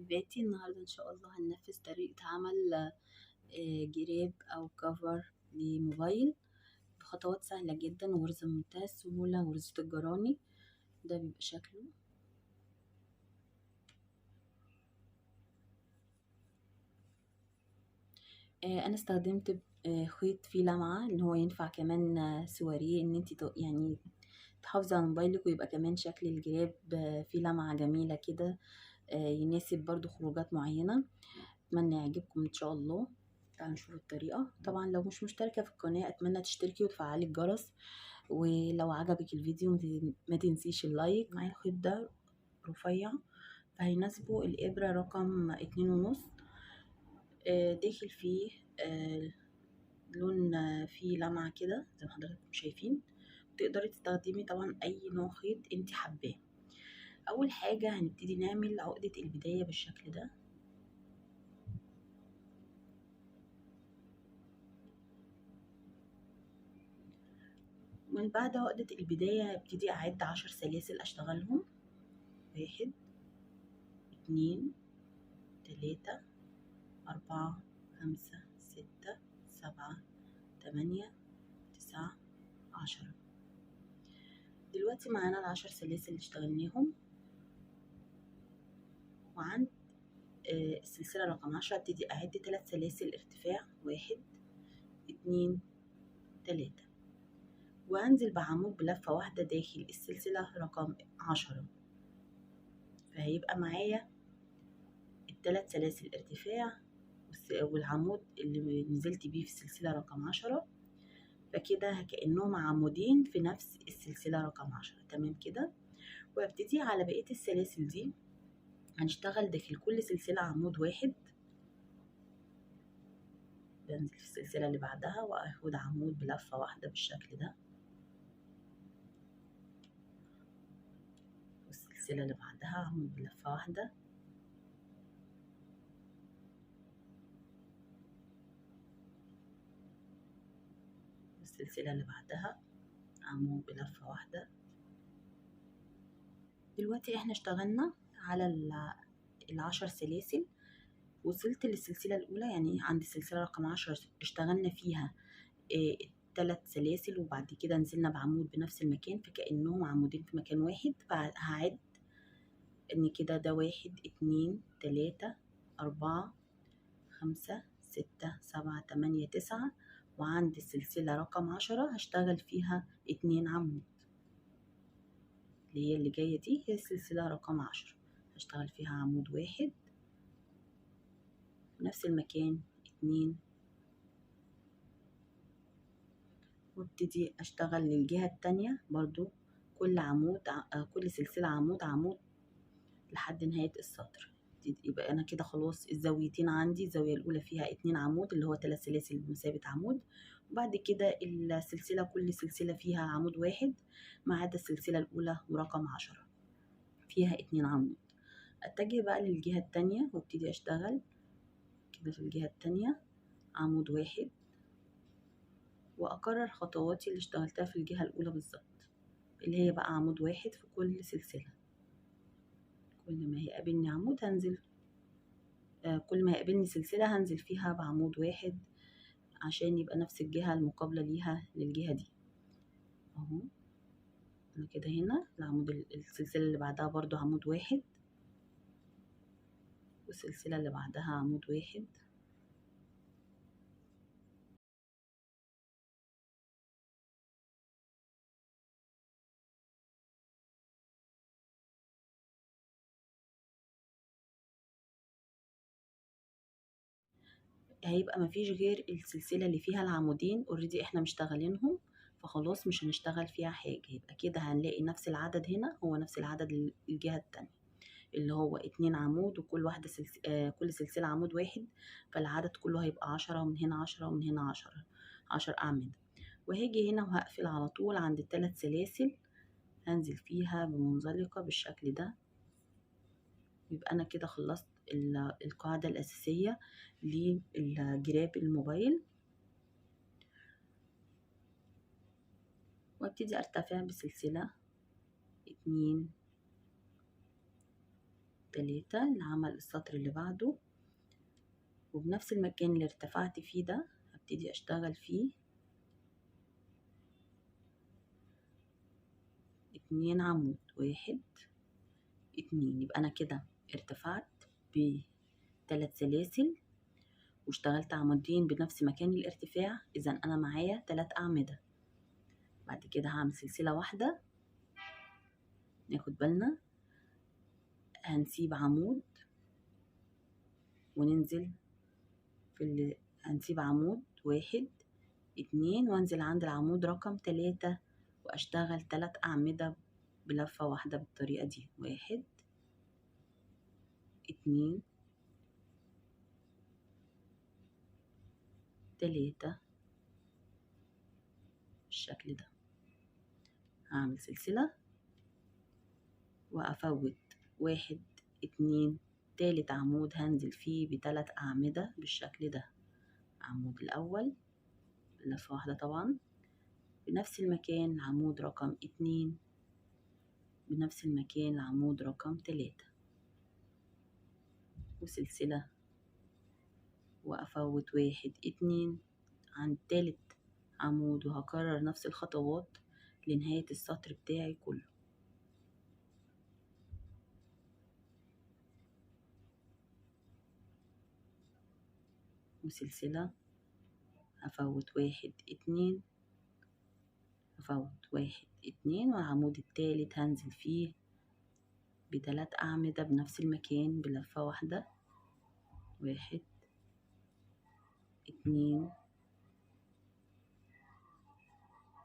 حبيباتي، النهاردة إن شاء الله هننفذ طريقة عمل جراب أو كفر لموبايل بخطوات سهلة جدا وغرزة منتهى السهولة. غرزة الجراني ده بيبقى شكله. أنا استخدمت خيط فيه لمعة، إن هو ينفع كمان سواريه، إن انتي يعني تحافظي على موبايلك ويبقى كمان شكل الجراب فيه لمعة جميلة كده، يناسب برضو خروجات معينة. اتمنى يعجبكم ان شاء الله. تعالوا نشوف الطريقة. طبعا لو مش مشتركة في القناة اتمنى تشتركي وتفعلي الجرس، ولو عجبك الفيديو ما تنسيش اللايك. معايا الخيط ده رفيع فهيناسبه الابرة رقم 2.5. داخل فيه لون فيه لمعة كده زي ما حضراتكم شايفين. تقدري تستخدمي طبعا اي نوع خيط انت حباه. اول حاجة هنبتدي نعمل عقدة البداية بالشكل ده. من بعد عقدة البداية هبتدي أعد 10 سلاسل أشتغلهم. 1 2 3 4 5 6 7 8 9 10. دلوقتي معانا ال10 سلاسل اللي اشتغلناهم، وعند السلسلة رقم 10 ابتدي أعد 3 سلاسل ارتفاع. 1 2 3، وهنزل بعمود بلفة واحدة داخل السلسلة رقم 10. فهيبقى معايا ال3 سلاسل ارتفاع والعمود اللي نزلت بيه في السلسلة رقم 10، فكده كأنهم عمودين في نفس السلسلة رقم 10. تمام كده. وابتدي على بقية السلاسل دي هنشتغل داخل كل سلسلة عمود واحد. بنزل في السلسلة اللي بعدها واخد عمود بلفة واحدة بالشكل ده، والسلسلة اللي بعدها عمود بلفة واحدة، والسلسلة اللي بعدها عمود بلفة واحدة. دلوقتي احنا اشتغلنا على ال10 سلاسل. وصلت للسلسلة الأولى، يعني عند السلسلة رقم 10 اشتغلنا فيها 3 سلاسل، وبعد كده نزلنا بعمود بنفس المكان فكأنهم عمودين في مكان واحد. فهعد ان كده ده 1 2 3 4 5 6 7 8 9، وعند السلسلة رقم 10 هشتغل فيها 2 عمود، اللي هي اللي جاية دي هي السلسلة رقم 10. هشتغل فيها عمود واحد في نفس المكان 2، وابتدي اشتغل للجهة التانية برضو كل عمود كل سلسلة عمود عمود لحد نهاية السطر. يبقى انا كده خلاص الزاويتين عندي، الزاوية الاولى فيها 2 عمود اللي هو 3 سلاسل بمثابة عمود، وبعد كده السلسلة كل سلسلة فيها عمود واحد ما عدا السلسلة الاولى ورقم 10 فيها 2 عمود. اتجه بقى للجهة التانية وابتدي اشتغل كده في الجهة التانية عمود واحد، واكرر خطواتي اللي اشتغلتها في الجهة الاولى بالظبط، اللي هي بقى عمود واحد في كل سلسلة. كل ما هيقابلني عمود هنزل كل ما هيقابلني سلسلة هنزل فيها بعمود واحد عشان يبقى نفس الجهة المقابلة ليها للجهة دي اهو. انا كده هنا العمود السلسلة اللي بعدها برضو عمود واحد، والسلسلة اللي بعدها عمود واحد، هيبقى مفيش غير السلسلة اللي فيها العمودين اوريدي احنا مشتغلينهم، فخلاص مش هنشتغل فيها حاجة. يبقى كده هنلاقي نفس العدد هنا هو نفس العدد الجهة التانية، اللي هو 2 عمود وكل واحدة كل سلسلة عمود واحد، فالعدد كله هيبقى 10، ومن هنا 10 ومن هنا 10 أعمدة. وهاجي هنا وهقفل على طول عند ال3 سلاسل، هنزل فيها بمنزلقة بالشكل ده. يبقى أنا كده خلصت القاعدة الأساسية للجراب الموبايل. وابتدي أرتفع بسلسلة 2 3 لعمل السطر اللي بعده، وبنفس المكان اللي ارتفعت فيه ده هبتدي اشتغل فيه 2 عمود، 1 2. يبقى انا كده ارتفعت ب3 سلاسل واشتغلت عمودين بنفس مكان الارتفاع، اذا انا معايا 3 اعمدة. بعد كده هعمل سلسلة واحدة، ناخد بالنا هنسيب عمود وننزل هنسيب عمود 1 2 وانزل عند العمود رقم 3 واشتغل 3 اعمدة بلفة واحدة بالطريقة دي، 1 2 3 بالشكل ده. هعمل سلسلة وافوت 1 2 تالت عمود هنزل فيه ب3 اعمدة بالشكل ده، عمود الاول بلفة واحدة طبعا، بنفس المكان العمود رقم 2 بنفس المكان العمود رقم 3 وسلسلة وافوت 1 2 عند تالت عمود، وهكرر نفس الخطوات لنهاية السطر بتاعي كله. وسلسلة هفوت 1 2 هفوت 1 2 والعمود التالت هنزل فيه ب3 أعمدة بنفس المكان بلفة واحدة، 1 2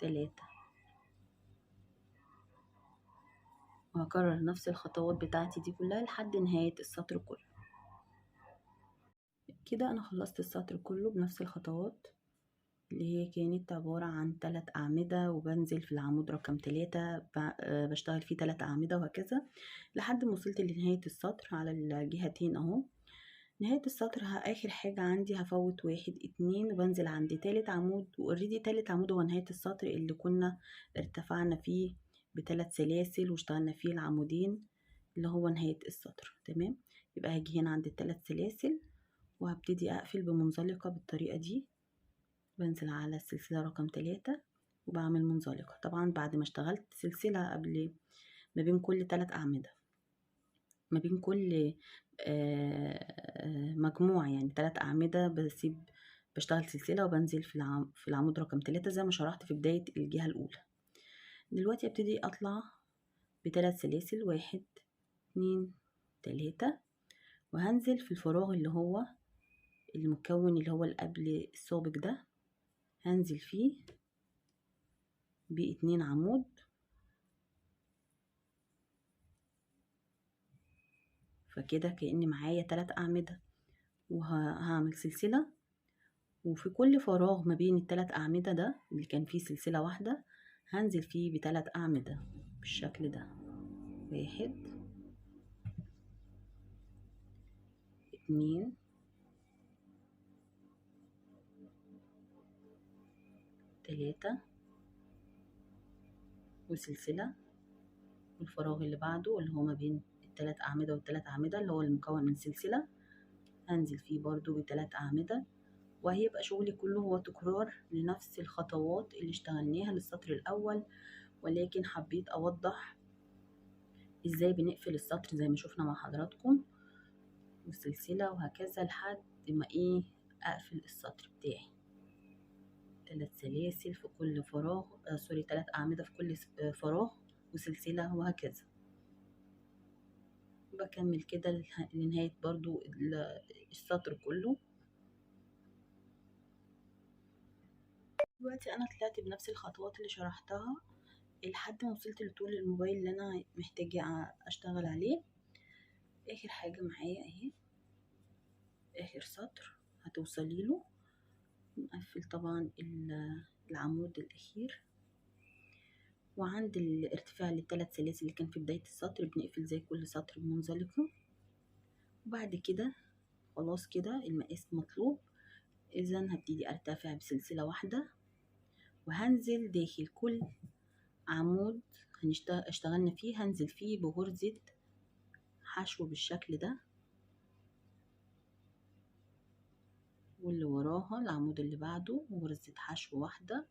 3 وهكرر نفس الخطوات بتاعتي دي كلها لحد نهاية السطر كله. كده أنا خلصت السطر كله بنفس الخطوات اللي هي كانت عبارة عن 3 أعمدة، وبنزل في العمود رقم 3 بشتغل فيه 3 أعمدة وهكذا لحد ما وصلت لنهاية السطر على الجهتين اهو. نهاية السطر آخر حاجة عندي هفوت 1 2 وبنزل عند تالت عمود، واوريدي تالت عمود هو نهاية السطر اللي كنا ارتفعنا فيه ب3 سلاسل واشتغلنا فيه العمودين اللي هو نهاية السطر. تمام، يبقى هاجي هنا عند ال3 سلاسل وهبتدي أقفل بمنزلقة بالطريقة دي، بنزل على السلسلة رقم 3 وبعمل منزلقة. طبعا بعد ما اشتغلت سلسلة قبل ما بين كل 3 أعمدة، ما بين كل مجموعة يعني 3 أعمدة بشتغل سلسلة وبنزل في العمود رقم 3 زي ما شرحت في بداية الجهة الأولى. دلوقتي ابتدي أطلع ب3 سلاسل، 1 2 3 وهنزل في الفراغ اللي هو المكون اللي هو اللي قبل السابق ده، هنزل فيه ب2 عمود فكده كأن معايا 3 أعمدة، وهعمل سلسلة وفي كل فراغ ما بين ال3 أعمدة ده اللي كان فيه سلسلة واحدة هنزل فيه ب3 أعمدة بالشكل ده، 1 2 3 وسلسلة، والفراغ اللي بعده اللي هو ما بين ال3 أعمدة وال3 أعمدة اللي هو المكون من سلسلة هنزل فيه برضو ب3 أعمدة. وهيبقى شغلي كله هو تكرار لنفس الخطوات اللي اشتغلناها للسطر الأول، ولكن حبيت أوضح ازاي بنقفل السطر زي ما شفنا مع حضراتكم، والسلسلة وهكذا لحد ما اقفل السطر بتاعي. 3 سلاسل في كل فراغ، 3 أعمدة في كل فراغ وسلسلة وهكذا. بكمل كده لنهاية برضو السطر كله. دلوقتي انا طلعت بنفس الخطوات اللي شرحتها لحد ما وصلت لطول الموبايل اللي انا محتاجة اشتغل عليه. اخر حاجة معايا اهي، اخر سطر هتوصلي له. نقفل طبعا العمود الاخير، وعند الارتفاع لل3 سلاسل اللي كان في بداية السطر بنقفل زي كل سطر بمنزلقة. وبعد كده خلاص كده المقاس مطلوب، اذا هبتدي ارتفع بسلسلة واحدة وهنزل داخل كل عمود اشتغلنا فيه هنزل فيه بغرزة حشو بالشكل ده، واللي وراها العمود اللي بعده غرزة حشو واحدة.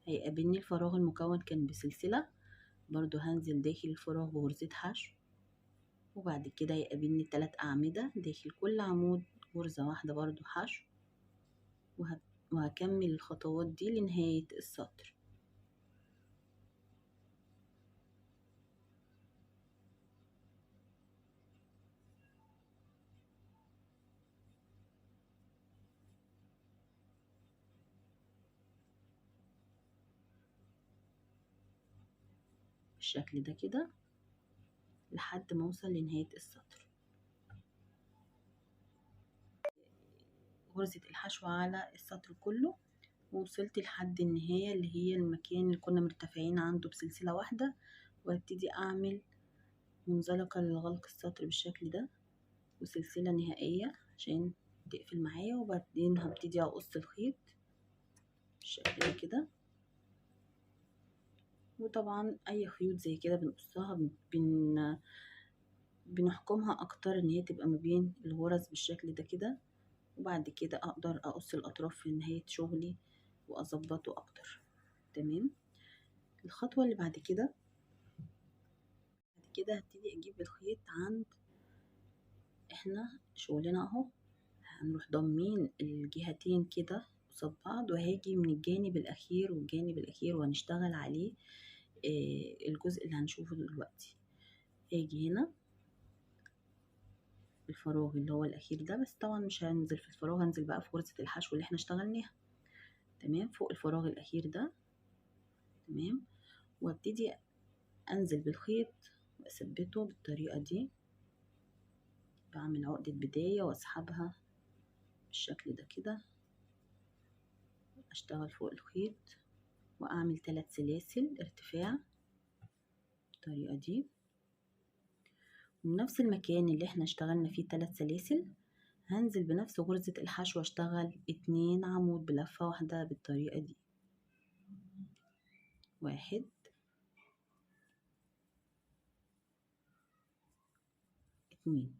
هيقابلني الفراغ المكون كان بسلسلة، برضو هنزل داخل الفراغ بغرزة حشو، وبعد كده هيقابلني 3 أعمدة داخل كل عمود غرزة واحدة برضو حشو، وهكمل الخطوات دي لنهاية السطر. بالشكل ده كده لحد ما اوصل لنهاية السطر. غرزة الحشو على السطر كله، ووصلت لحد النهاية اللي هي المكان اللي كنا مرتفعين عنده بسلسلة واحدة، وابتدي اعمل منزلقة لغلق السطر بالشكل ده، وسلسلة نهائية عشان تقفل معايا، وبعدين هبتدي اقص الخيط بالشكل ده كده. وطبعا اي خيوط زي كده بنقصها بنحكمها اكتر ان هي تبقى ما بين الغرز بالشكل ده كده، وبعد كده اقدر اقص الاطراف في نهاية شغلي واظبطه اكتر. تمام. الخطوة اللي بعد كده هبتدي اجيب الخيط عند احنا شغلنا اهو، هنروح ضامين الجهتين كده قصاد بعض، وهاجي من الجانب الاخير والجانب الاخير وهنشتغل عليه الجزء اللي هنشوفه دلوقتي. هاجي هنا الفراغ اللي هو الاخير ده، بس طبعا مش هنزل في الفراغ، هنزل بقى في غرزة الحشو اللي احنا اشتغلناها. تمام. فوق الفراغ الاخير ده. تمام. وابتدي انزل بالخيط واثبته بالطريقة دي، بعمل عقدة بداية واسحبها بالشكل ده كده، اشتغل فوق الخيط واعمل 3 سلاسل ارتفاع بالطريقة دي، ونفس المكان اللي احنا اشتغلنا فيه 3 سلاسل هنزل بنفس غرزة الحشو اشتغل 2 عمود بلفة واحدة بالطريقة دي. 1 2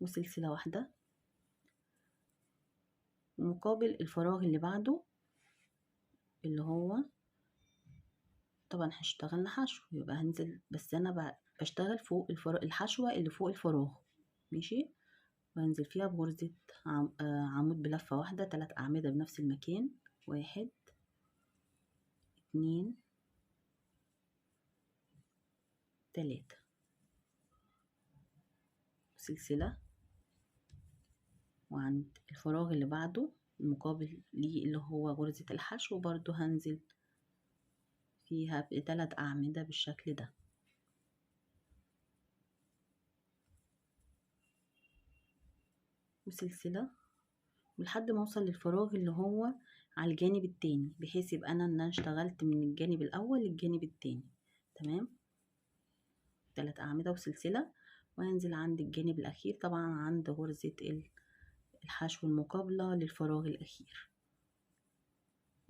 وسلسلة واحدة، ومقابل الفراغ اللي بعده اللي هو طبعا هشتغل حشو، يبقى هنزل، بس انا بشتغل فوق الحشوة اللي فوق الفراغ. ماشي. وهنزل فيها بغرزة عمود بلفة واحدة 3 أعمدة بنفس المكان. 1 2 3 سلسلة، وعند الفراغ اللي بعده المقابل ليه اللي هو غرزة الحشو برضو هنزل فيها ب3 أعمدة بالشكل ده. وسلسلة، ولحد ما اوصل للفراغ اللي هو على الجانب التاني، بحيث يبقى انا اشتغلت من الجانب الاول للجانب التاني. تمام. 3 أعمدة وسلسلة، وهنزل عند الجانب الاخير طبعا عند غرزة الحشو المقابلة للفراغ الاخير.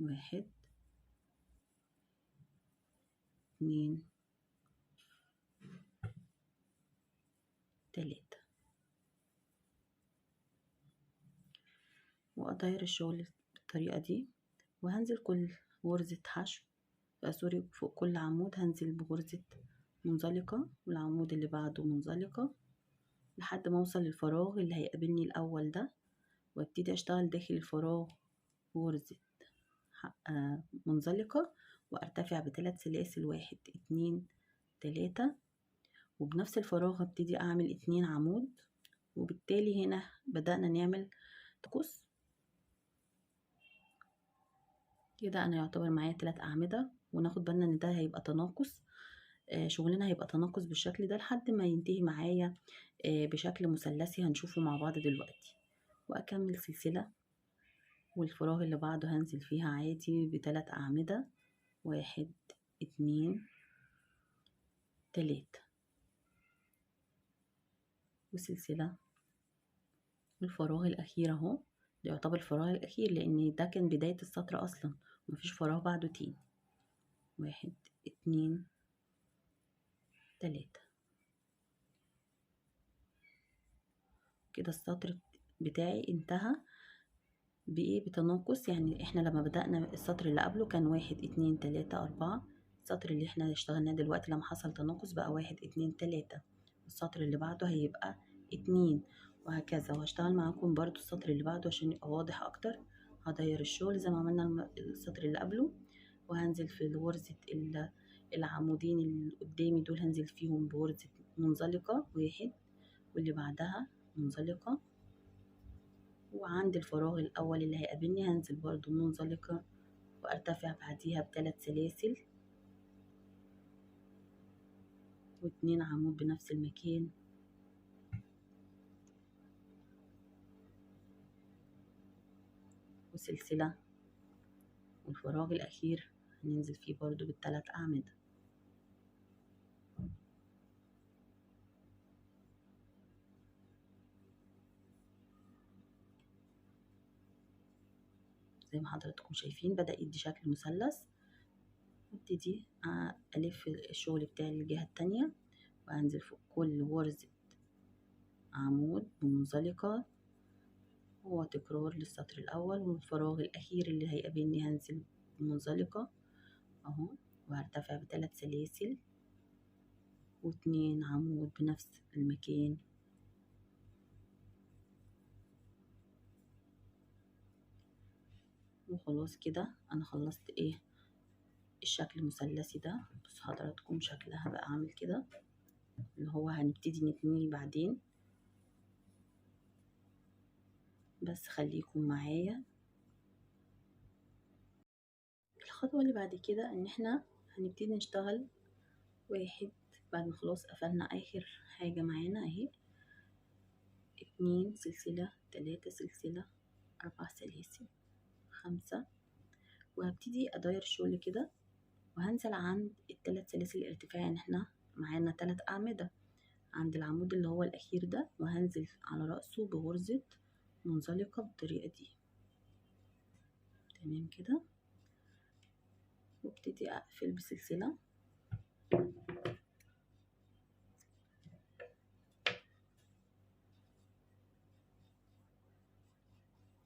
1 2 3 واطير الشغل بالطريقة دي، وهنزل كل غرزة حشو سوري فوق كل عمود هنزل بغرزة منزلقة، والعمود اللي بعده منزلقة لحد ما اوصل للفراغ اللي هيقابلني الاول ده، وابتدي اشتغل داخل الفراغ غرزة منزلقة، وارتفع ب3 سلاسل 1 2 3، وبنفس الفراغ هبتدي اعمل 2 عمود، وبالتالي هنا بدأنا نعمل تقص كده. انا يعتبر معايا 3 أعمدة، وناخد بالنا ان ده هيبقى تناقص، شغلنا هيبقى تناقص بالشكل ده لحد ما ينتهي معايا بشكل مثلثي هنشوفه مع بعض دلوقتي. واكمل سلسلة، والفراغ اللي بعده هنزل فيها عادي ب3 أعمدة. 1 2 3 وسلسلة، والفراغ الأخير اهو، ده يعتبر الفراغ الأخير لأن ده كان بداية السطر أصلا، ومفيش فراغ بعده تاني. 1 2 3. كده السطر بتاعي انتهى بايه؟ بتناقص. يعني احنا لما بدأنا السطر اللي قبله كان 1 2 3 4، السطر اللي احنا اشتغلناه دلوقتي لما حصل تناقص بقى 1 2 3، السطر اللي بعده هيبقى 2، وهكذا. وهشتغل معاكم برضو السطر اللي بعده عشان يبقى واضح اكتر. هدير الشغل زي ما عملنا السطر اللي قبله، وهنزل في غرزة العمودين اللي قدامي دول، هنزل فيهم بغرزة منزلقة 1، واللي بعدها منزلقة، وعند الفراغ الأول اللي هيقابلني هنزل برضو منزلقة، وارتفع بعديها ب3 سلاسل و2 عمود بنفس المكان، وسلسلة، والفراغ الأخير هننزل فيه برضو ب3 أعمدة. زي ما حضراتكم شايفين بدأ يدي شكل مثلث. وابتدي ألف الشغل بتاعي للجهة التانية، وأنزل فوق كل غرزة عمود بمنزلقة، هو تكرار للسطر الأول، والفراغ الأخير اللي هيقابلني هنزل بمنزلقة أهو، وهرتفع ب3 سلاسل و2 عمود بنفس المكان. وخلاص كده أنا خلصت ايه الشكل المثلثي ده. بس حضراتكم شكلها بقى عامل كده، اللي هو هنبتدي نتنيه بعدين، بس خليكم معايا. الخطوة اللي بعد كده ان احنا هنبتدي نشتغل 1 بعد ما خلاص قفلنا اخر حاجة معانا اهي، 2 سلسلة، 3 سلسلة، 4 سلاسل، 5، وهبتدي اداير الشغل كده، وهنزل عند ال3 سلاسل الارتفاع. يعني احنا معانا 3 اعمدة عند العمود اللي هو الاخير ده، وهنزل على رأسه بغرزة منزلقة بالطريقة دي. تمام كده، وابتدي اقفل بسلسلة،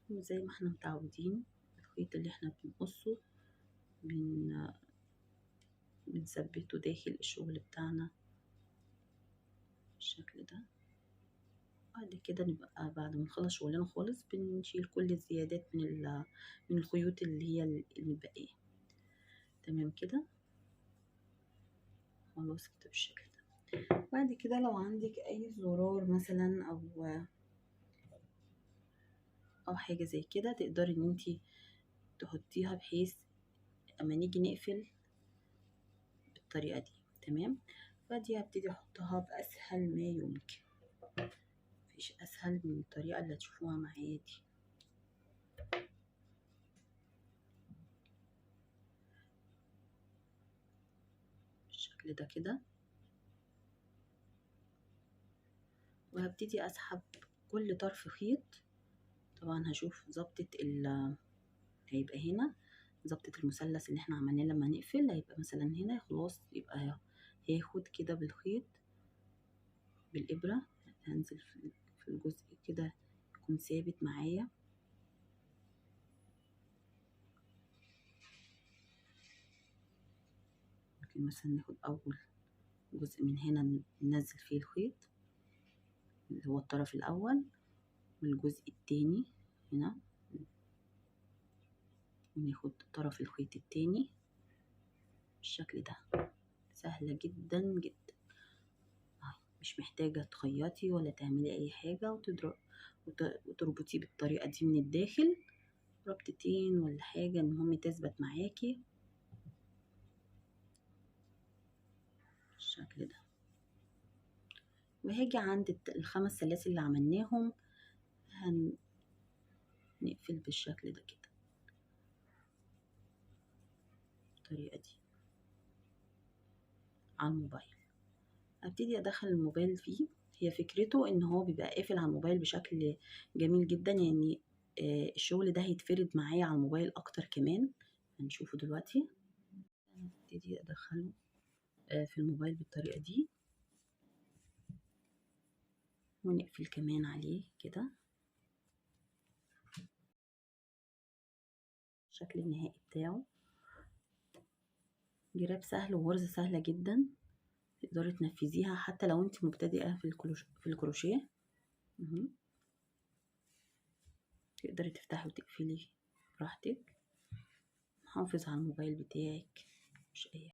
وزي ما احنا متعودين الخيط اللي احنا بنقصه بنثبته داخل الشغل بتاعنا بالشكل ده. بعد كده نبقى بعد ما نخلص شغلنا خالص بنشيل كل الزيادات من الخيوط اللي هي المتبقية. تمام كده، خلاص كده بالشكل ده. بعد كده لو عندك اي زرار مثلا او حاجة زي كده، تقدري ان انتي تحطيها بحيث اما نيجي نقفل بالطريقة دي. تمام، فدي هبتدي احطها باسهل ما يمكن، مفيش اسهل من الطريقة اللي هتشوفوها معايا دي. بالشكل ده كده، وهبتدي اسحب كل طرف خيط. طبعا هشوف ظبطة هيبقى هنا ظبطة المثلث اللي احنا عملناه لما نقفل، هيبقى مثلا هنا خلاص، يبقى هياخد كده بالخيط بالإبرة، هنزل في الجزء كده يكون ثابت معايا. ممكن مثلا ناخد أول جزء من هنا ننزل فيه الخيط اللي هو الطرف الأول، والجزء التاني هنا وناخد طرف الخيط التاني بالشكل ده. سهلة جدا جدا، مش محتاجة تخيطي ولا تعملي أي حاجة، وتربطيه بالطريقة دي من الداخل ربطتين ولا حاجة، المهم تثبت معاكي بالشكل ده. وهاجي عند ال5 سلاسل اللي عملناهم هنقفل بالشكل ده كده بالطريقة دي على الموبايل. ابتدي ادخل الموبايل فيه، هي فكرته ان هو بيبقى قافل على الموبايل بشكل جميل جدا. يعني الشغل ده هيتفرد معايا على الموبايل اكتر كمان، هنشوفه دلوقتي. هبتدي ادخله في الموبايل بالطريقة دي، ونقفل كمان عليه كده. الشكل النهائي بتاعه جراب سهل وغرزة سهلة جدا، تقدري تنفذيها حتى لو انت مبتدئة في الكروشيه. تقدري تفتحي وتقفلي براحتك، حافظ على الموبايل بتاعك، مش اي